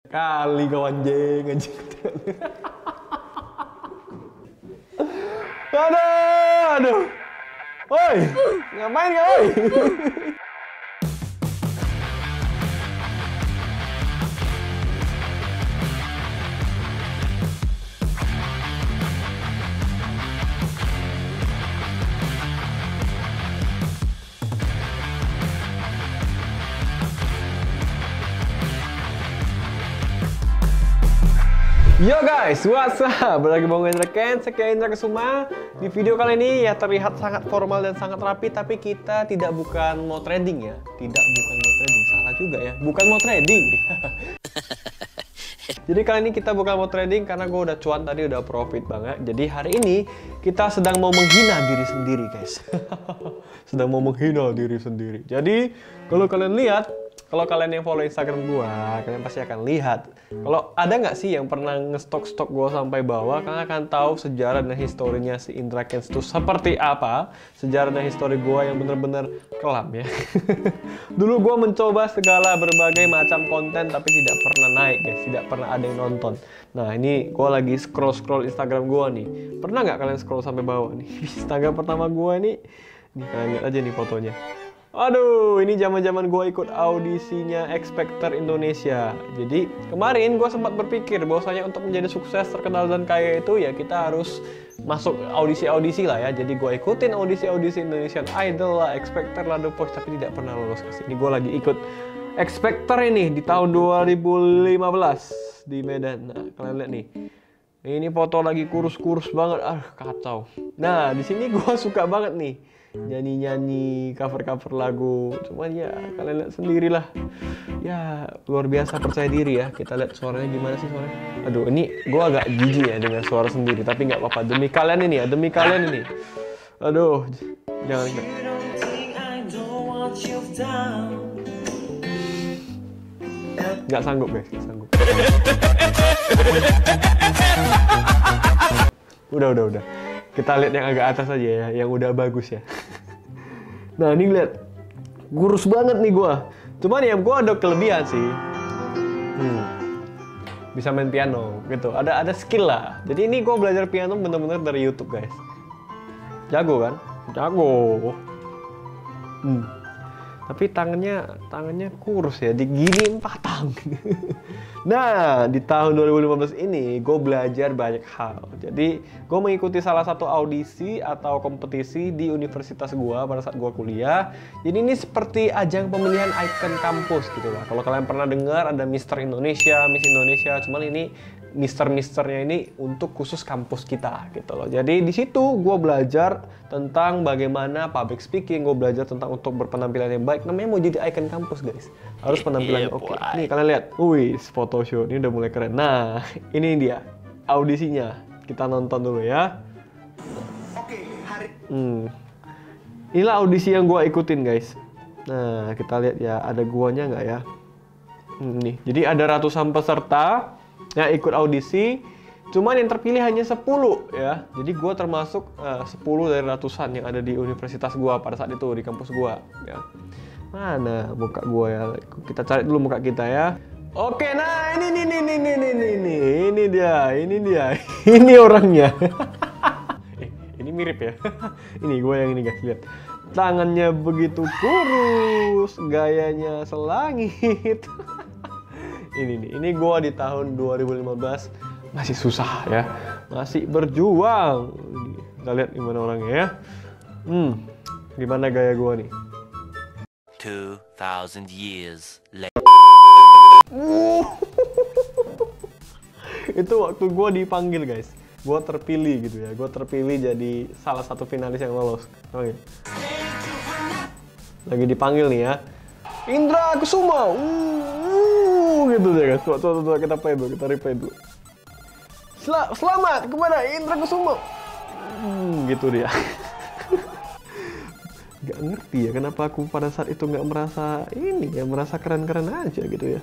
Kali kau anjing. Aduh. Woi, ngapain kau? Yo guys, what's up? Berlagi Bang Indra Ken, saya Indra Kesuma. Di video kali ini ya terlihat sangat formal dan sangat rapi, tapi kita bukan mau trading ya. Bukan mau trading, salah juga ya. Bukan mau trading. Jadi kali ini kita bukan mau trading karena gue udah cuan tadi, udah profit banget. Jadi hari ini kita sedang mau menghina diri sendiri guys. Sedang mau menghina diri sendiri. Jadi kalau kalian lihat, kalau kalian yang follow Instagram gua, kalian pasti akan lihat. Kalau ada nggak sih yang pernah ngestok gua sampai bawah, kalian akan tahu sejarah dan historinya si Indra Kens itu seperti apa. Sejarah dan histori gua yang bener-bener kelam ya. Dulu gua mencoba segala berbagai macam konten, tapi tidak pernah naik guys, tidak pernah ada yang nonton. Nah ini gua lagi scroll Instagram gua nih. Pernah nggak kalian scroll sampai bawah nih? Instagram pertama gua nih kalian lihat aja nih fotonya. Aduh, ini zaman-zaman gue ikut audisinya X Factor Indonesia. Jadi kemarin gue sempat berpikir bahwasanya untuk menjadi sukses, terkenal dan kaya itu ya kita harus masuk audisi-audisi lah ya. Jadi gue ikutin audisi-audisi Indonesian Idol lah, X Factor lah, The Voice, tapi tidak pernah lolos ke sini. Gue lagi ikut X Factor ini di tahun 2015 di Medan. Nah, kalian lihat nih. Ini foto lagi kurus-kurus banget, kacau. Nah, di sini gue suka banget nih. Nyanyi-nyanyi, cover-cover lagu. Cuman ya kalian lihat sendirilah. Ya luar biasa percaya diri ya. Kita lihat suaranya gimana sih suaranya. Aduh ini gue agak jijik ya dengan suara sendiri. Tapi nggak apa-apa, demi kalian ini ya. Demi kalian ini. Aduh jangan. Nggak sanggup guys, nggak sanggup. Udah. Kita lihat yang agak atas aja ya, yang udah bagus ya. Nah ini lihat, kurus banget nih gua. Cuman ya gua ada kelebihan sih. Bisa main piano gitu. Ada skill lah. Jadi ini gua belajar piano bener-bener dari YouTube guys. Jago kan? Jago. Tapi tangannya kurus ya, diginiin patang. Nah, di tahun 2015 ini gue belajar banyak hal. Jadi, gue mengikuti salah satu audisi atau kompetisi di universitas gue pada saat gue kuliah. Jadi ini seperti ajang pemilihan ikon kampus gitu lah. Kalau kalian pernah dengar ada Mister Indonesia, Miss Indonesia, cuman ini Misternya ini untuk khusus kampus kita gitu loh. Jadi di situ gue belajar tentang bagaimana public speaking, gue belajar tentang untuk berpenampilan yang baik. Namanya mau jadi icon kampus guys, harus penampilannya oke. Nih kalian lihat, wih photoshoot ini udah mulai keren. Nah ini dia audisinya, kita nonton dulu ya. Inilah audisi yang gue ikutin guys. Nah kita lihat ya, ada guanya nggak ya? Nih, jadi ada ratusan peserta yang ikut audisi, cuman yang terpilih hanya 10 ya. Jadi gue termasuk 10 dari ratusan yang ada di universitas gue pada saat itu, di kampus gue ya. Mana muka gue ya? Kita cari dulu muka kita ya. Oke, nah ini dia. Ini orangnya. Ini mirip ya. Ini gue yang ini guys, lihat. Tangannya begitu kurus, gayanya selangit. Ini gue di tahun 2015 masih susah ya, masih berjuang. Kita lihat gimana orangnya ya. Gimana gaya gue nih? 2000 years later. Itu waktu gue dipanggil guys, gue terpilih gitu ya. Gue terpilih jadi salah satu finalis yang lolos. Lagi dipanggil nih ya, Indra Kesuma. Gitu deh guys. Tuh, kita play dulu, kita replay dulu. Selamat kepada Indra Kesuma. Gitu dia. Gak ngerti ya kenapa aku pada saat itu nggak merasa ini ya, merasa keren-keren aja gitu ya.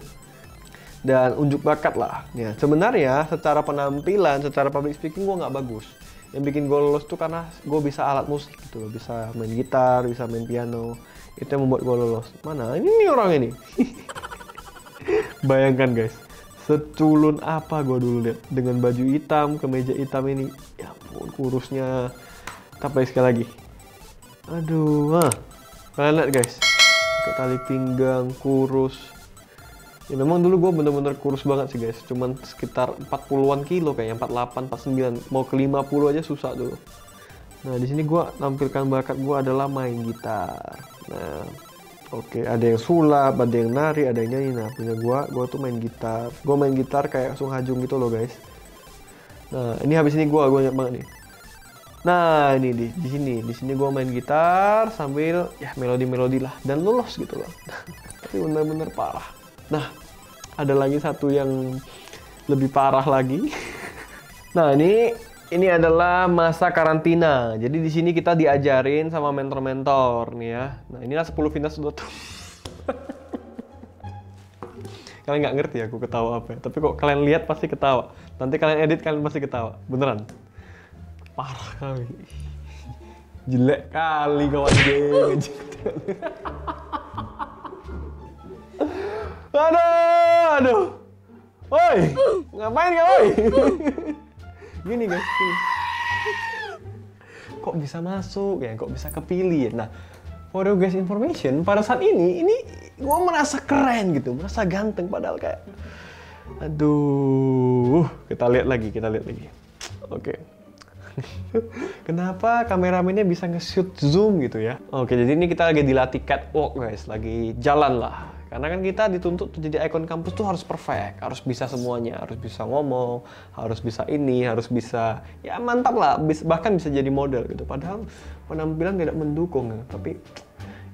Dan unjuk bakat lah ya. Sebenarnya secara penampilan, secara public speaking gue nggak bagus. Yang bikin gue lolos tuh karena gue bisa alat musik gitu loh, bisa main gitar, bisa main piano. Itu yang membuat gue lolos. Mana ini orang ini? Bayangkan guys, Seculun apa gue dulu lihat dengan baju hitam, kemeja hitam ini. Ya ampun, kurusnya. Kita play sekali lagi. Aduh, kalian lihat guys. Pakai tali pinggang, kurus. Ya memang dulu gue bener-bener kurus banget sih guys. Cuman sekitar 40-an kilo kayaknya, 48, 49. Mau ke 50 aja susah dulu. Nah, di sini gue tampilkan bakat gue adalah main gitar. Nah, oke, ada yang sulap, ada yang nari, ada yang nyanyi. Nah, punya gue tuh main gitar. Gue main gitar kayak Sung Ha Jung gitu loh guys. Nah, ini habis ini gue ingat banget nih. Nah, ini di sini gue main gitar sambil ya melodi-melodi lah dan lulus gitu loh. Tapi bener-bener parah. Nah, ada lagi satu yang lebih parah lagi. Nah, ini adalah masa karantina. Jadi di sini kita diajarin sama mentor-mentor nih ya. Nah, inilah 10 Finas sudah tuh. Kalian nggak ngerti aku ketawa apa ya. Tapi kok kalian lihat pasti ketawa. Nanti kalian edit kalian pasti ketawa. Beneran. Parah kali. Jelek kali kawan geng. Aduh. Woi, ngapain kau, woi? Gini guys, gini. Kok bisa masuk ya? Kok bisa kepilih ya? Nah, for your guys information, pada saat ini gue merasa keren gitu, merasa ganteng padahal kayak, aduh, kita lihat lagi. Oke. Kenapa kameramennya bisa nge-shoot zoom gitu ya? Oke, jadi ini kita lagi dilatih catwalk guys, lagi jalan lah. Karena kan kita dituntut untuk jadi ikon kampus tuh harus perfect, harus bisa semuanya, harus bisa ngomong, harus bisa ini, harus bisa, ya mantap lah, bahkan bisa jadi model gitu. Padahal penampilan tidak mendukung, tapi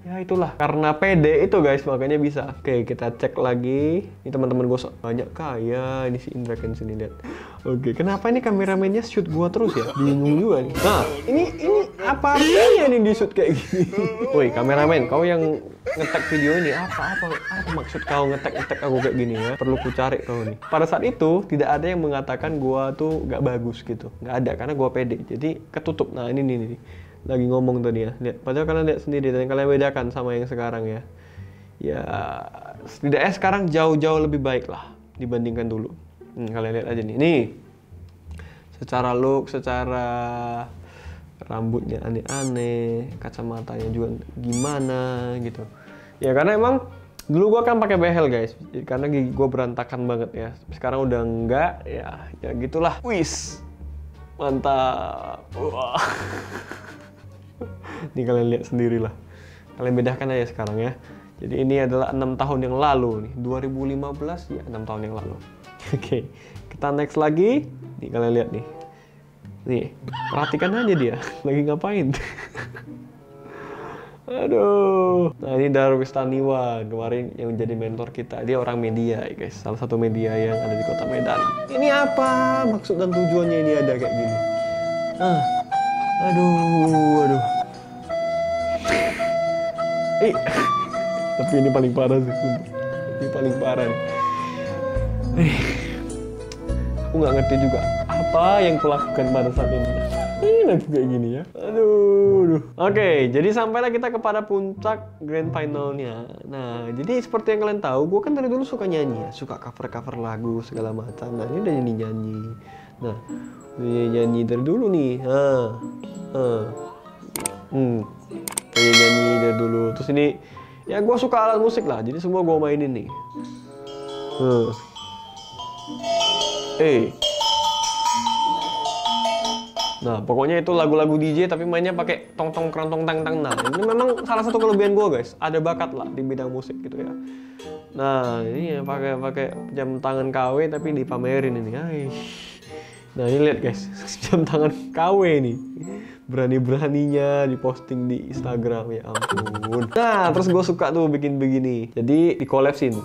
ya itulah, karena pede itu guys, makanya bisa. Oke, kita cek lagi. Ini teman-teman gue banyak kaya, ini si Indra kan sini lihat. Oke, kenapa ini kameramennya shoot gua terus ya? Bingung juga nih. Nah, ini apa artinya nih di shoot kayak gini? Woi, kameramen, kau yang ngetek video ini apa maksud kau ngetek aku kayak gini ya? Perlu ku cari kau nih. Pada saat itu tidak ada yang mengatakan gua tuh gak bagus gitu. Nggak ada, karena gua pede. Jadi ketutup. Nah, ini nih. Lagi ngomong tadi ya. Lihat, padahal kalian lihat sendiri dan kalian bedakan sama yang sekarang ya. Ya, setidaknya sekarang jauh-jauh lebih baik lah dibandingkan dulu. Kalian lihat aja nih. Nih. Secara look, secara rambutnya aneh-aneh, kacamatanya juga gimana gitu. Ya karena emang dulu gua kan pakai behel guys. Karena gigi gua berantakan banget ya. Sekarang udah enggak, ya gitulah. Wis. Mantap. Wah. Nih kalian lihat sendirilah. Kalian bedakan aja sekarang ya. Jadi ini adalah 6 tahun yang lalu nih. 2015 ya 6 tahun yang lalu. Oke, kita next lagi. Nih kalian lihat nih. Nih, perhatikan aja dia lagi ngapain. Aduh. Nah, ini Darwis Taniwan kemarin yang jadi mentor kita. Dia orang media ya guys. Salah satu media yang ada di Kota Medan. Ini apa maksud dan tujuannya ini ada kayak gini? Aduh. Tapi ini paling parah sih, sumpah. Ini paling parah nih. Aku nggak ngerti juga apa yang kulakukan pada saat ini. Ini kayak gini ya. Aduh. Oke, jadi sampailah kita kepada puncak grand finalnya. Nah, jadi seperti yang kalian tahu, gue kan dari dulu suka nyanyi ya, suka cover lagu segala macam. Nah, ini udah nyanyi. Nah, nyanyi dari dulu nih. Kayak nyanyi dari dulu. Terus ini, ya gue suka alat musik lah. Jadi semua gue mainin nih. Nah, pokoknya itu lagu-lagu DJ tapi mainnya pakai tong-tong kerantong tang-tang. Nah, ini memang salah satu kelebihan gue guys. Ada bakat lah di bidang musik gitu ya. Nah, ini ya pakai jam tangan KW tapi dipamerin ini. Nah, ini lihat guys, jam tangan KW nih. Berani-beraninya diposting di Instagram, ya ampun. Nah, terus gue suka tuh bikin begini. Jadi di-collapsin.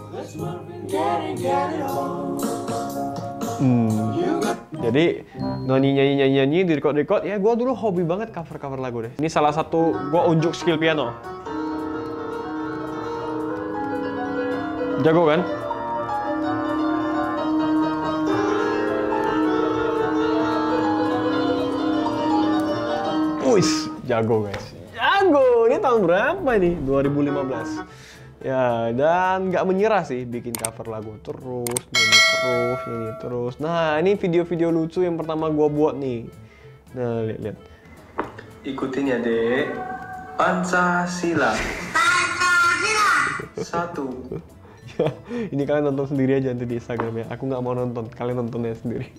Jadi nyanyi di record ya gue dulu hobi banget cover lagu deh. Ini salah satu gue unjuk skill piano. Jago kan? Wis, jago guys. Jago. Ini tahun berapa nih? 2015. Ya, dan nggak menyerah sih bikin cover lagu terus, nyanyi terus, nyanyi terus. Nah, ini video-video lucu yang pertama gua buat nih. Nah, lihat. Ikutin ya, Dek. Pancasila. Satu. Ya, ini kalian nonton sendiri aja nanti di Instagram ya. Aku nggak mau nonton, kalian nontonnya sendiri.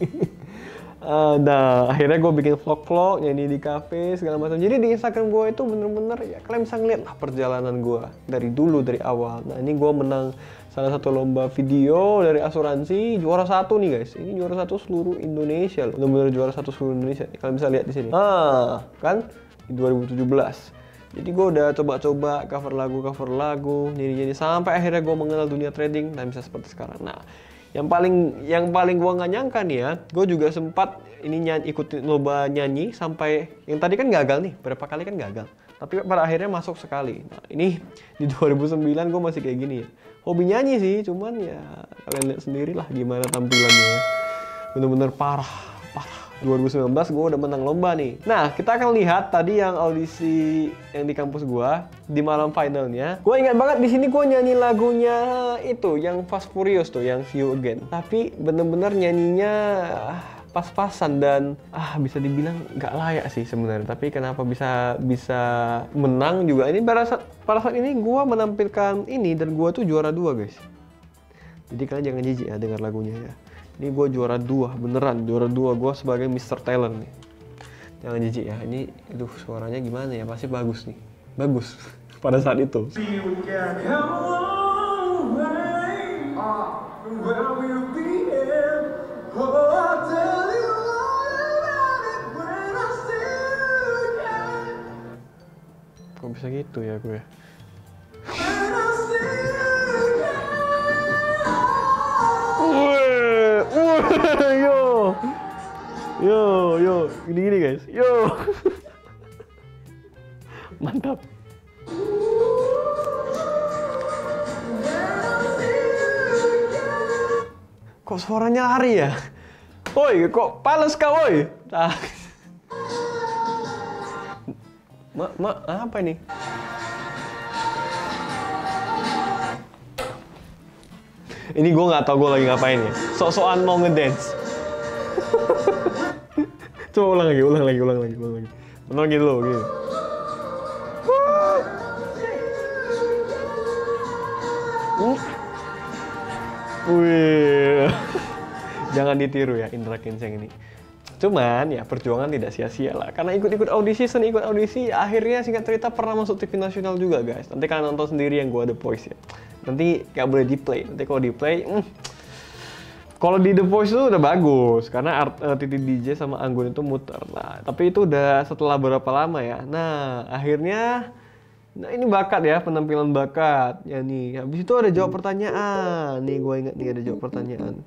Nah, akhirnya gue bikin vlog-vlog, nyanyi di cafe, segala macam. Jadi di Instagram gue itu bener-bener ya kalian bisa ngeliat lah perjalanan gue dari dulu, dari awal. Nah, ini gue menang salah satu lomba video dari asuransi, juara 1 nih guys. Ini juara 1 seluruh Indonesia loh. Bener-bener juara 1 seluruh Indonesia. Kalian bisa lihat di sini. Kan di 2017. Jadi gue udah coba-coba cover lagu, nyanyi-nyanyi sampai akhirnya gue mengenal dunia trading dan bisa seperti sekarang. Nah, yang paling gue nggak nyangka nih ya, gue juga sempat ini ikutin lomba nyanyi sampai yang tadi kan gagal nih, berapa kali kan gagal. Tapi pada akhirnya masuk sekali. Nah, ini di 2009 gue masih kayak gini ya. Hobi nyanyi sih, cuman ya kalian lihat sendiri lah gimana tampilannya. Bener-bener parah. 2019 gue udah menang lomba nih. Nah, kita akan lihat tadi yang audisi yang di kampus gue di malam finalnya. Gue ingat banget di sini gue nyanyi lagunya itu yang Fast Furious tuh, yang See You Again. Tapi bener-bener nyanyinya pas-pasan dan bisa dibilang nggak layak sih sebenarnya. Tapi kenapa bisa menang juga? Ini pada saat ini gue menampilkan ini dan gue tuh juara 2 guys. Jadi kalian jangan jijik ya dengar lagunya ya. Ini gue juara 2, beneran juara 2 gue sebagai Mr. Talent nih. Jangan jijik ya, ini suaranya gimana ya, pasti bagus nih. Bagus pada saat itu. Kok bisa gitu ya gue? Yo, gini guys, yo, mantap. Kok suaranya lari ya? Woi, kok pales kau, woi? Apa ini? Ini gue nggak tahu gue lagi ngapain ya. Sok-sokan mau ngedance. Coba ulang lagi. Bener gitu loh, gitu. Wih. Jangan ditiru ya Indra Kenseng ini. Cuman ya perjuangan tidak sia-sia lah. Karena ikut audisi, akhirnya singkat cerita pernah masuk TV nasional juga guys. Nanti kalian nonton sendiri yang gue The Voice ya. Nanti nggak boleh di play. Nanti kalau di play, kalau di The Voice itu udah bagus karena Titi DJ sama Anggun itu muter. Nah, tapi itu udah setelah berapa lama ya. Nah, akhirnya ini bakat ya, penampilan bakat. Ya nih, habis itu ada jawab pertanyaan. Nih gue ingat nih ada jawab pertanyaan.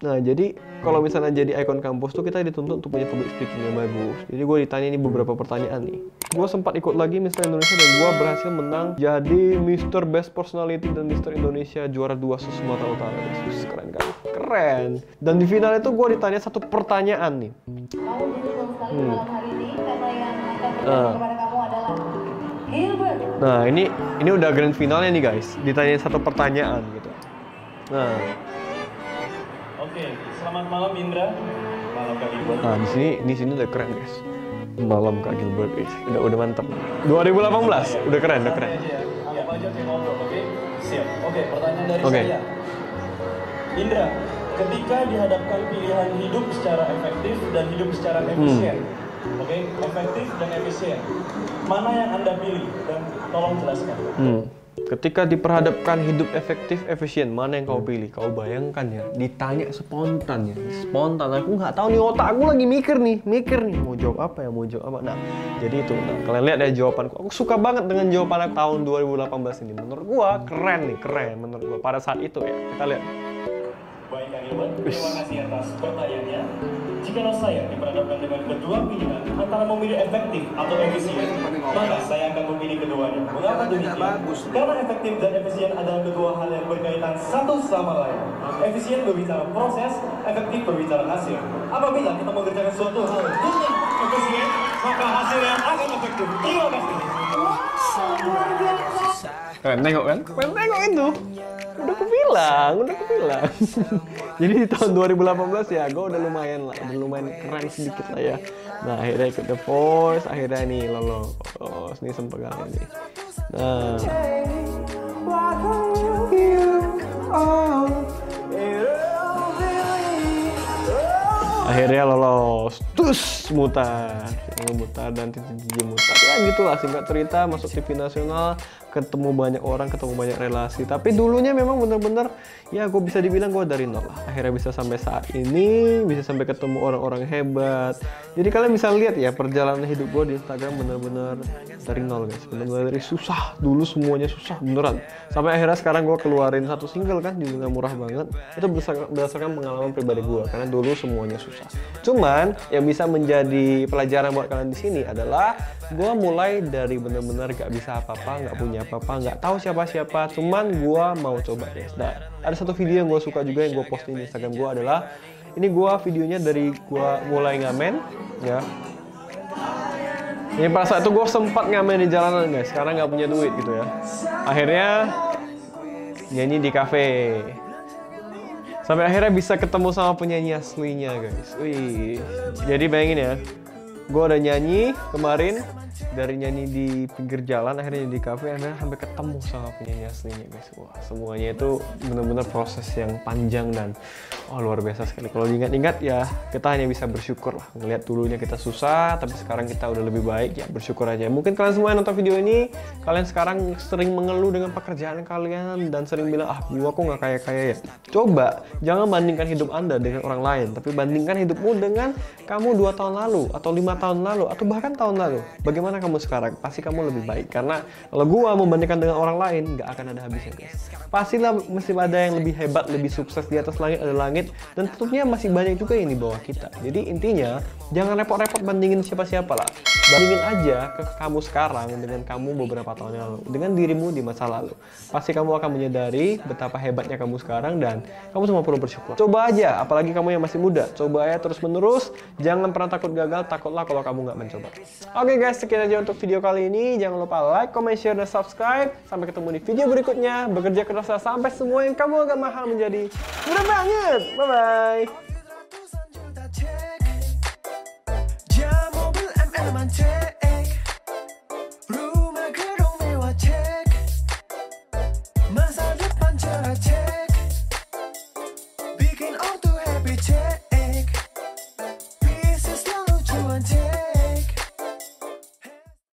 Nah, jadi kalau misalnya jadi ikon kampus tuh kita dituntut untuk punya public speaking yang bagus. Jadi gue ditanya ini beberapa pertanyaan nih. Gue sempat ikut lagi Mr. Indonesia dan gue berhasil menang jadi Mr. Best Personality dan Mr. Indonesia juara 2 Sumatera Utara. Keren kan? Keren. Dan di final itu gue ditanya satu pertanyaan nih. Kamu beruntung sekali malam hari ini karena yang akan bertanya kepada kamu adalah Gilbert. Nah, ini udah grand finalnya nih guys. Ditanya satu pertanyaan gitu. Nah. Oke, selamat malam Indra. Malam Kak Gilbert. Nah, di sini udah keren guys. Malam Kak Gilbert, udah mantap. 2018, udah keren. Anggap aja kayak ngobrol, oke? Siap. Oke, pertanyaan dari saya. Indra, ketika dihadapkan pilihan hidup secara efektif dan hidup secara efisien, oke? Efektif dan efisien, mana yang Anda pilih? Dan tolong jelaskan. Ketika diperhadapkan hidup efektif, efisien, mana yang kau pilih? Kau bayangkan ya, ditanya spontan ya, spontan. Aku nggak tahu nih, otak aku lagi mikir nih, mau jawab apa ya, Nah, jadi itu, kalian lihat ya jawabanku. Aku suka banget dengan jawaban aku tahun 2018 ini. Menurut gua keren menurut gua pada saat itu ya. Kita lihat. Baik Kak Gilbert, terima kasih atas pertanyaannya. Jikalau saya diperhadapkan dengan kedua pilihan antara memilih efektif atau efisien, maka saya akan memilih keduanya. Mengapa demikian? Karena efektif dan efisien adalah kedua hal yang berkaitan satu sama lain. Efisien berbicara proses, efektif berbicara hasil. Apabila kita mengerjakan suatu hal dengan efisien, maka hasilnya akan efektif. Terima kasih. Wow, luar biasa. Kalian tengok kan? Kalian tengok itu. Udah kubilang. Jadi di tahun 2018 ya, gue udah lumayan keren sedikit lah ya. Nah akhirnya ikut The Voice, akhirnya nih lolos. Ini sempegan ini. Nah. Akhirnya lolos, terus mutar dan titik mutar. Ya gitulah singkat cerita, masuk TV nasional, ketemu banyak orang, ketemu banyak relasi. Tapi dulunya memang bener-bener ya gue bisa dibilang gue dari nol lah. Akhirnya bisa sampai saat ini, bisa sampai ketemu orang-orang hebat. Jadi kalian bisa lihat ya perjalanan hidup gue di Instagram bener-bener dari nol guys, bener-bener dari susah. Dulu semuanya susah beneran. Sampai akhirnya sekarang gue keluarin satu single kan, judulnya murah banget. Itu berdasarkan pengalaman pribadi gue, karena dulu semuanya susah. Cuman yang bisa menjadi pelajaran buat kalian di sini adalah gue mulai dari bener-bener gak bisa apa-apa, gak punya apa-apa, gak tahu siapa-siapa. Cuman gue mau coba guys. Nah, ada satu video yang gue suka juga yang gue posting di Instagram gue adalah ini videonya dari gue mulai ngamen ya. Ini pada saat itu gue sempat ngamen di jalanan guys, karena nggak punya duit gitu ya. Akhirnya nyanyi di kafe. Sampai akhirnya bisa ketemu sama penyanyi aslinya guys. Wih. Jadi bayangin ya, gue udah nyanyi kemarin, dari nyanyi di pinggir jalan akhirnya di kafe, akhirnya sampai ketemu sama penyanyi aslinya guys. Wah, semuanya itu benar-benar proses yang panjang dan luar biasa sekali. Kalau diingat-ingat ya kita hanya bisa bersyukur lah. Ngelihat dulunya kita susah, tapi sekarang kita udah lebih baik, ya bersyukur aja. Mungkin kalian semua yang nonton video ini, kalian sekarang sering mengeluh dengan pekerjaan kalian dan sering bilang, gua kok nggak kaya-kaya ya. Coba jangan bandingkan hidup Anda dengan orang lain, tapi bandingkan hidupmu dengan kamu 2 tahun lalu atau 5 tahun lalu atau bahkan tahun lalu. Bagaimana kamu sekarang? Pasti kamu lebih baik. Karena kalau gua membandingkan dengan orang lain, nggak akan ada habisnya guys. Pastilah mesti ada yang lebih hebat, lebih sukses. Di atas langit ada langit, dan tentunya masih banyak juga yang di bawah kita. Jadi intinya jangan repot-repot bandingin siapa-siapa lah. Bandingin aja ke kamu sekarang dengan kamu beberapa tahun yang lalu, dengan dirimu di masa lalu. Pasti kamu akan menyadari betapa hebatnya kamu sekarang dan kamu cuma perlu bersyukur. Coba aja, apalagi kamu yang masih muda. Coba ya terus menerus. Jangan pernah takut gagal, takutlah kalau kamu nggak mencoba. Oke guys, sekian aja untuk video kali ini. Jangan lupa like, comment, share, dan subscribe. Sampai ketemu di video berikutnya. Bekerja keras sampai semua yang kamu agak mahal menjadi mudah banget. Bye-bye.